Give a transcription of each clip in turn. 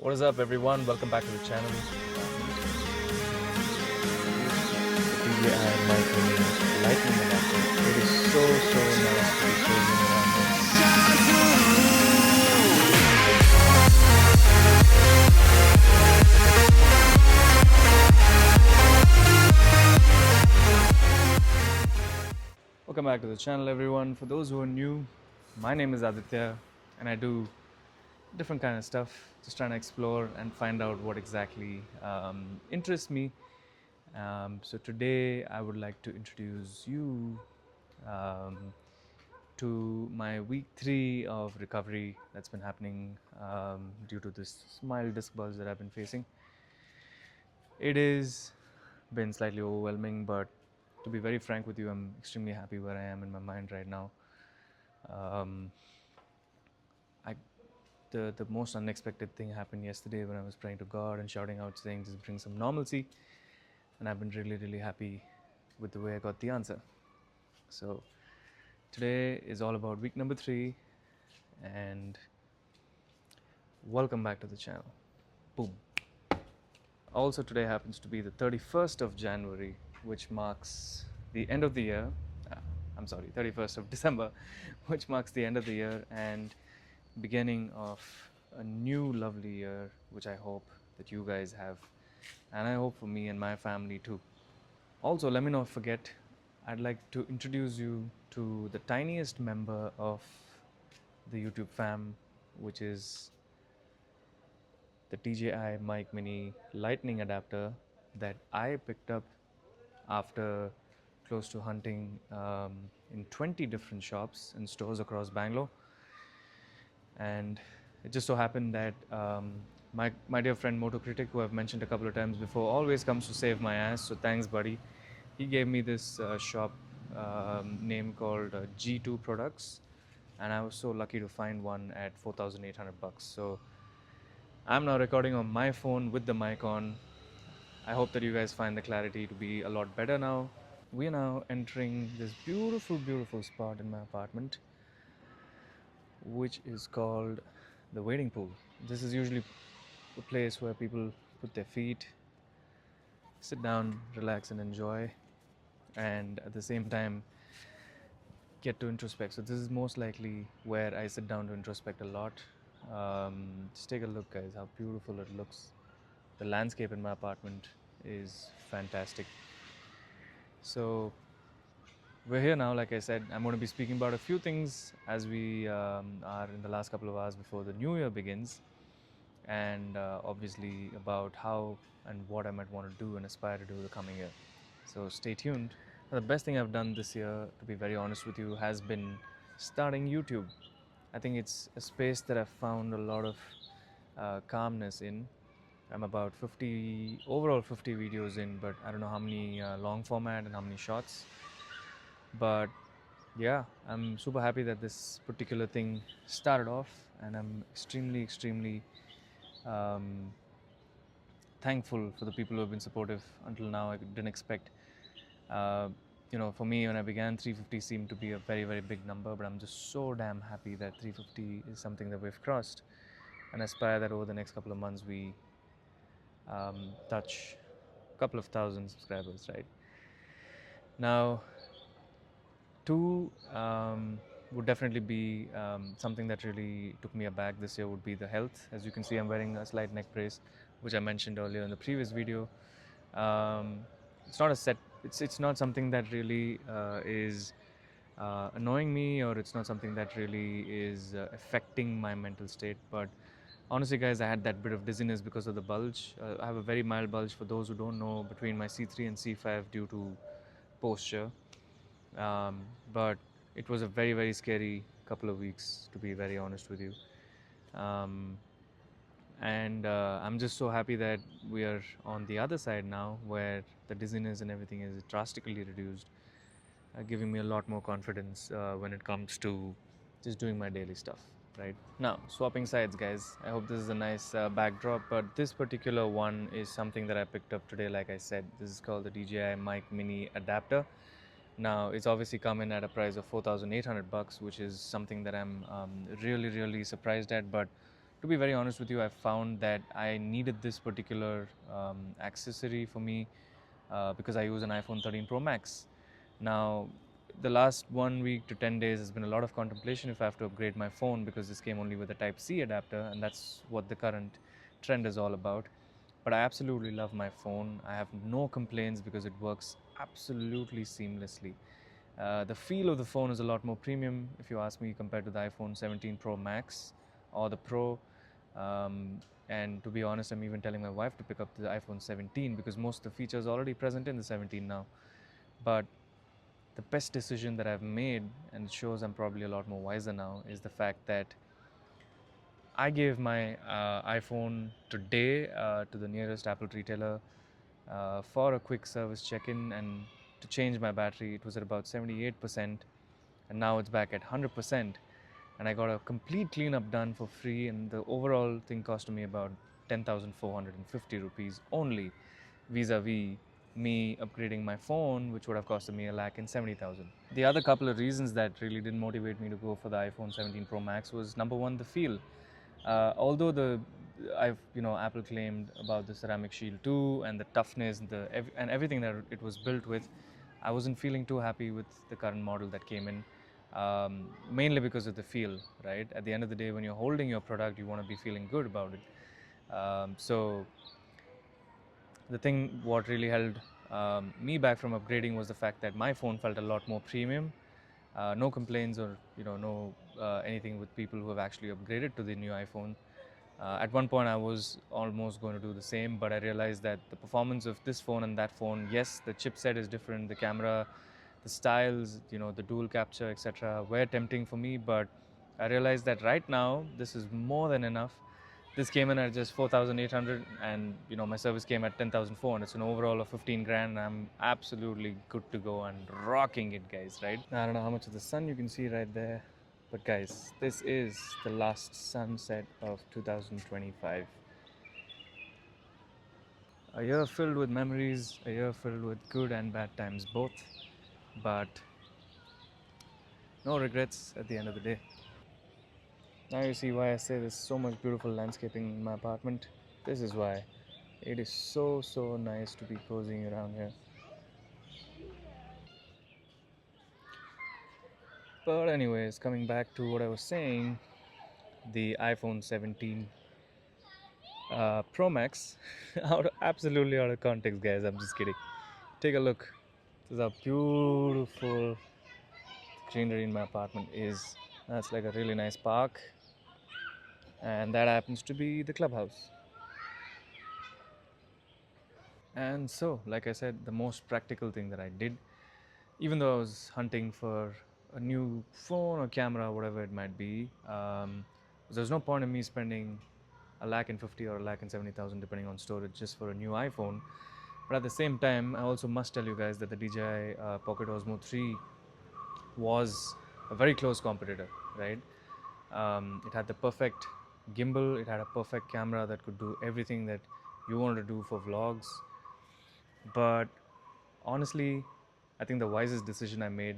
What is up, everyone? Welcome back to the channel. DJI Mini Lightning adapter. It is so nice to be cruising around this. Welcome back to the channel, everyone. For those who are new, my name is Aditya, and I do different kind of stuff, just trying to explore and find out what exactly interests me. So today I would like to introduce you um, to my week 3 of recovery that's been happening due to this mild disc bulge that I've been facing. It is been slightly overwhelming, but to be very frank with you, I'm extremely happy where I am in my mind right now. The most unexpected thing happened yesterday when I was praying to God and shouting out saying just bring some normalcy, and I've been really happy with the way I got the answer. So today is all about week number 3, and welcome back to the channel. Boom. Also today happens to be the 31st of January, which marks the end of the year. 31st of December, which marks the end of the year and beginning of a new lovely year, which I hope that you guys have, and I hope for me and my family too. Also, let me not forget, I'd like to introduce you to the tiniest member of the YouTube fam, which is the DJI Mini Lightning adapter that I picked up after close to hunting in 20 different shops and stores across Bangalore. And it just so happened that my dear friend Moto Critic, who I've mentioned a couple of times before, always comes to save my ass. So thanks, buddy. He gave me this shop name called G2 Products, and I was so lucky to find one at 4,800 bucks. So I'm now recording on my phone with the mic on. I hope that you guys find the clarity to be a lot better now. We are now entering this beautiful spot in my apartment, which is called the wading pool. This is usually a place where people put their feet, sit down, relax, and enjoy, and at the same time get to introspect. So this is most likely where I sit down to introspect a lot. Just take a look, guys, how beautiful it looks. The landscape in my apartment is fantastic. So we're here now. Like I said, I'm going to be speaking about a few things as we are in the last couple of hours before the new year begins, and obviously about how and what I might want to do and aspire to do the coming year. So stay tuned. The best thing I've done this year, to be very honest with you, has been starting YouTube. I think it's a space that I've found a lot of calmness in. I'm about 50 videos in, but I don't know how many long format and how many shots. But yeah, I'm super happy that this particular thing started off, and I'm extremely thankful for the people who have been supportive until now. I didn't expect, for me, when I began, 350 seemed to be a very big number, but I'm just so damn happy that 350 is something that we've crossed, and aspire that over the next couple of months we touch a couple of thousand subscribers. Right now, 2 would definitely be something that really took me aback this year would be the health. As you can see, I'm wearing a slight neck brace, which I mentioned earlier in the previous video. It's not a set. It's not something that really is annoying me, or it's not something that really is affecting my mental state. But honestly, guys, I had that bit of dizziness because of the bulge. I have a very mild bulge, for those who don't know, between my C3 and C5 due to posture. But it was a very scary couple of weeks, to be very honest with you. And I'm just so happy that we are on the other side now, where the dizziness and everything is drastically reduced, giving me a lot more confidence when it comes to just doing my daily stuff. Right now, swapping sides, guys, I hope this is a nice backdrop, but this particular one is something that I picked up today. Like I said, this is called the DJI Mini adapter. Now, it's obviously come in at a price of 4,800 bucks, which is something that I'm really surprised at. But To be very honest with you, I found that I needed this particular accessory for me because I use an iPhone 13 Pro Max. Now, the last 1 week to 10 days has been a lot of contemplation if I have to upgrade my phone, because this came only with a Type C adapter, and that's what the current trend is all about. But I absolutely love my phone. I have no complaints because it works absolutely seamlessly. The feel of the phone is a lot more premium, if you ask me, compared to the iPhone 17 Pro Max or the Pro. Um, and to be honest, I'm even telling my wife to pick up the iPhone 17 because most of the features are already present in the 17 now. But the best decision that I've made, and it shows I'm probably a lot more wiser now, is the fact that I gave my iPhone today to the nearest Apple retailer for a quick service check-in, and to change my battery. It was at about 78%, and now it's back at 100%. And I got a complete cleanup done for free, and the overall thing cost me about 10,450 rupees only, vis-a-vis me upgrading my phone, which would have costed me 1,70,000. The other couple of reasons that really didn't motivate me to go for the iPhone 17 Pro Max was, number one, the feel. Although Apple claimed about the ceramic shield too, and the toughness and and everything that it was built with, I wasn't feeling too happy with the current model that came in, mainly because of the feel. Right, at the end of the day, when you're holding your product, you want to be feeling good about it. So the thing what really held me back from upgrading was the fact that my phone felt a lot more premium. No complaints, or no anything with people who have actually upgraded to the new iPhone. At one point, I was almost going to do the same, but I realized that the performance of this phone and that phone, yes, the chipset is different, the camera, the styles, the dual capture, etc., were tempting for me, but I realized that right now this is more than enough. This came in at just 4,800, and my service came at 10,400. It's an overall of 15 grand. I'm absolutely good to go and rocking it, guys. Right? I don't know how much of the sun you can see right there, but guys, this is the last sunset of 2025. A year filled with memories, a year filled with good and bad times both, but no regrets at the end of the day. Now you see why I say there's so much beautiful landscaping in my apartment. This is why. It is so nice to be cozying around here. But anyways, coming back to what I was saying, the iPhone 17 Pro Max, absolutely out of context, guys. I'm just kidding. Take a look. This is how beautiful the greenery in my apartment is. That's like a really nice park, and that happens to be the clubhouse. And so, like I said, the most practical thing that I did, even though I was hunting for a new phone or camera, whatever it might be, there's no point in me spending a lakh and 50 or a lakh and 70,000 depending on storage just for a new iPhone. But at the same time, I also must tell you guys that the DJI Pocket Osmo 3 was a very close competitor, right? It had the perfect gimbal, it had a perfect camera that could do everything that you wanted to do for vlogs. But honestly, I think the wisest decision I made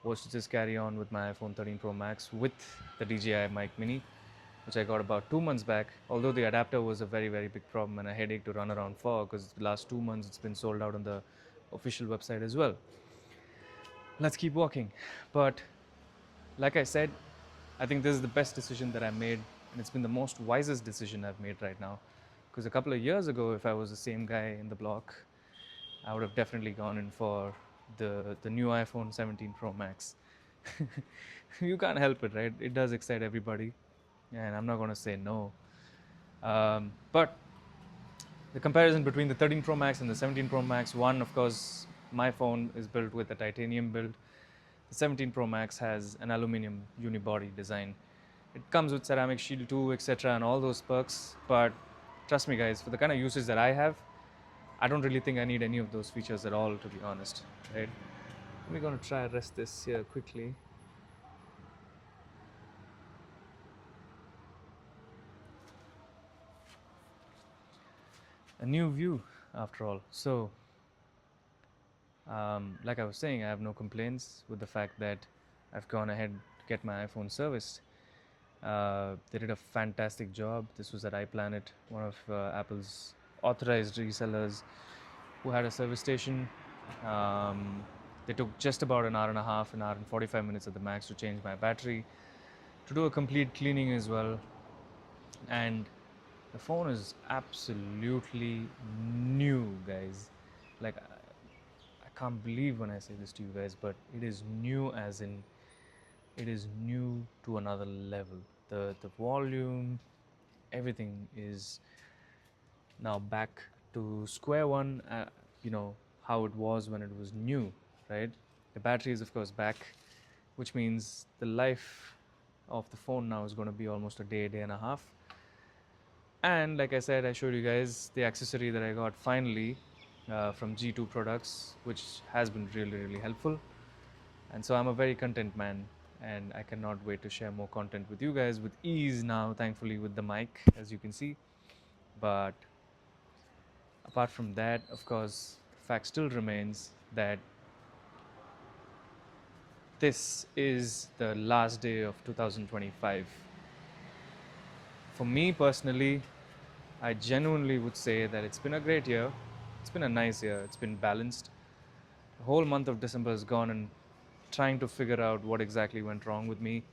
was to just carry on with my iPhone 13 Pro Max with the DJI Mic Mini, which I got about 2 months back. Although the adapter was a very big problem and a headache to run around for, because the last 2 months it's been sold out on the official website as well. Let's keep walking. But like I said, I think this is the best decision that I made, and it's been the most wisest decision I've made right now. Because a couple of years ago, if I was the same guy in the block, I would have definitely gone in for the new iPhone 17 Pro Max. You can't help it, right? It does excite everybody, and I'm not going to say no. But the comparison between the 13 Pro Max and the 17 Pro Max, one, of course, my phone is built with a titanium build. The 17 Pro Max has an aluminum unibody design. It comes with ceramic shield too, etc., and all those perks. But trust me, guys, for the kind of usage that I have, I don't really think I need any of those features at all, to be honest. Right? We're going to try rest this here quickly. A new view, after all. So, like I was saying, I have no complaints with the fact that I've gone ahead to get my iPhone serviced. They did a fantastic job. This was at iPlanet, one of Apple's authorized resellers, who had a service station. They took just about an hour and a half, an hour and 45 minutes at the max to change my battery, to do a complete cleaning as well. And the phone is absolutely new, guys. Like, I can't believe when I say this to you guys, but it is new, as in it is new to another level. The volume, everything is now back to square one. You know how it was when it was new, right? The battery is of course back, which means the life of the phone now is going to be almost a day and a half. And like I said, I showed you guys the accessory that I got finally from G2 products, which has been really helpful. And so I'm a very content man, and I cannot wait to share more content with you guys with ease now, thankfully, with the mic, as you can see. But apart from that, of course, the fact still remains that this is the last day of 2025. For me personally, I genuinely would say that it's been a great year. It's been a nice year. It's been balanced. The whole month of December is gone, and trying to figure out what exactly went wrong with me.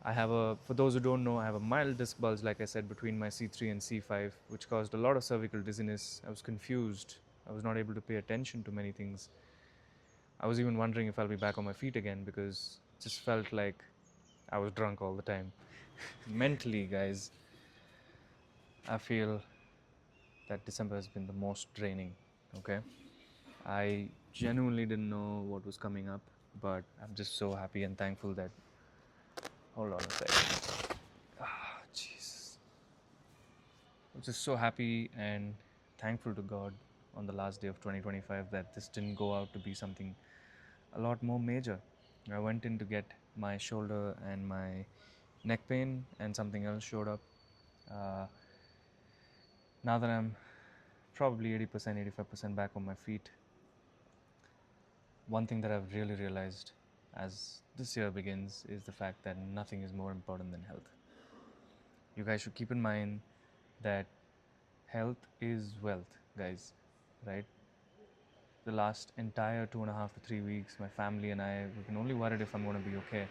For those who don't know, I have a mild disc bulge, like I said, between my C3 and C5, which caused a lot of cervical dizziness. I was confused. I was not able to pay attention to many things. I was even wondering if I'll be back on my feet again, because it just felt like I was drunk all the time. Mentally, guys, I feel that December has been the most draining, okay? I genuinely didn't know what was coming up, but I'm just so happy and thankful that. Hold on a second. Ah, Jesus. I'm just so happy and thankful to God on the last day of 2025 that this didn't go out to be something a lot more major. I went in to get my shoulder and my neck pain, and something else showed up. Uh, Now that I'm probably 80%, 85% back on my feet, one thing that I've really realized as this year begins is the fact that nothing is more important than health. You guys should keep in mind that health is wealth, guys, right? The last entire 2.5 to 3 weeks, my family and I, we've been only worried if I'm going to be okay.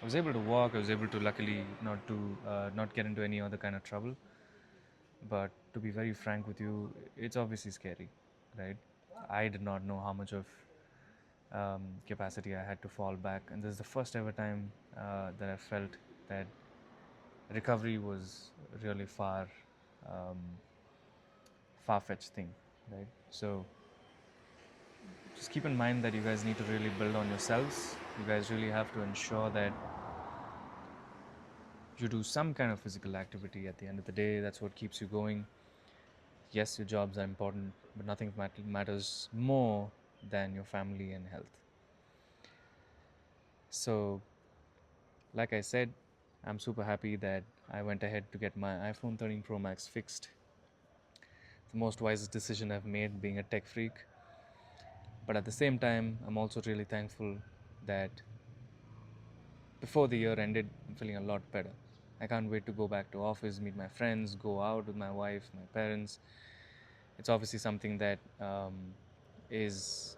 I was able to walk. I was able to, luckily, not get into any other kind of trouble. But to be very frank with you, it's obviously scary, right? I did not know how much of capacity I had to fall back, and this is the first ever time that I felt that recovery was really um, far-fetched thing, right? So just keep in mind that you guys need to really build on yourselves. You guys really have to ensure that you do some kind of physical activity. At the end of the day, that's what keeps you going. Yes, your jobs are important, but nothing matters more than your family and health. So, like I said, I'm super happy that I went ahead to get my iPhone 13 Pro Max fixed. The most wisest decision I've made, being a tech freak. But at the same time, I'm also really thankful that before the year ended, I'm feeling a lot better. I can't wait to go back to office, meet my friends, go out with my wife, my parents. It's obviously something that is,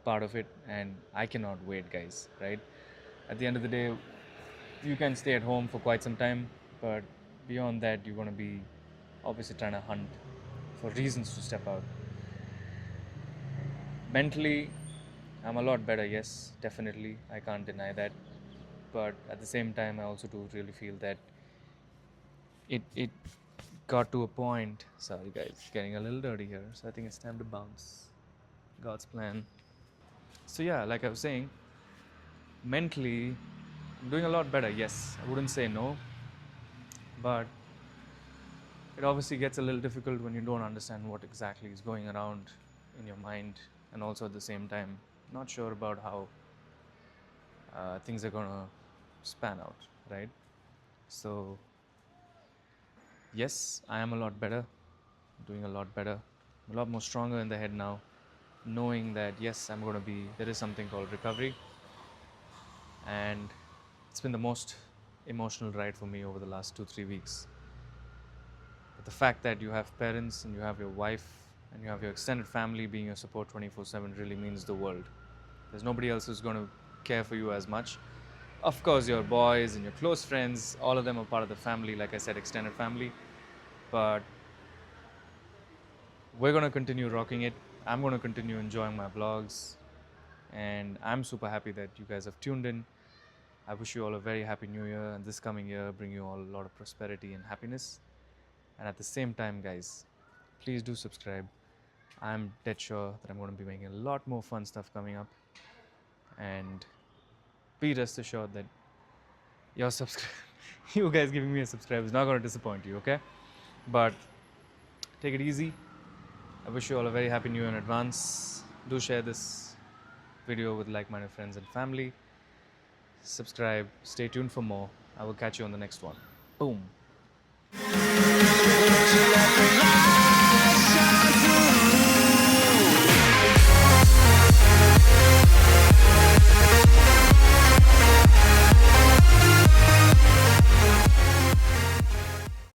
part of it, and I cannot wait, guys, right? At the end of the day, you can stay at home for quite some time, but beyond that, you're going to be obviously trying to hunt for reasons to step out. Mentally, I'm a lot better, yes, definitely. I can't deny that. But at the same time, I also do really feel that it got to a point. Sorry, guys, it's getting a little dirty here, so I think it's time to bounce. God's plan. So, yeah, like I was saying, mentally, I'm doing a lot better, yes. I wouldn't say no, but it obviously gets a little difficult when you don't understand what exactly is going around in your mind, and also at the same time, not sure about how things are gonna span out, right? So, yes, I am a lot better, doing a lot better, a lot more stronger in the head now, knowing that yes, there is something called recovery, and it's been the most emotional ride for me over the last 2-3 weeks. But the fact that you have parents and you have your wife and you have your extended family being your support 24/7 really means the world. There's nobody else who's going to care for you as much. Of course, your boys and your close friends, all of them are part of the family, like I said, extended family. But we're going to continue rocking it. I'm going to continue enjoying my vlogs. And I'm super happy that you guys have tuned in. I wish you all a very happy new year, and this coming year bring you all a lot of prosperity and happiness. And at the same time, guys, please do subscribe. I'm dead sure that I'm going to be making a lot more fun stuff coming up. And be rest assured that your subscribe, you guys giving me a subscribe is not going to disappoint you, okay? But take it easy. I wish you all a very happy new year in advance. Do share this video with like-minded friends and family. Subscribe. Stay tuned for more. I will catch you on the next one. Boom.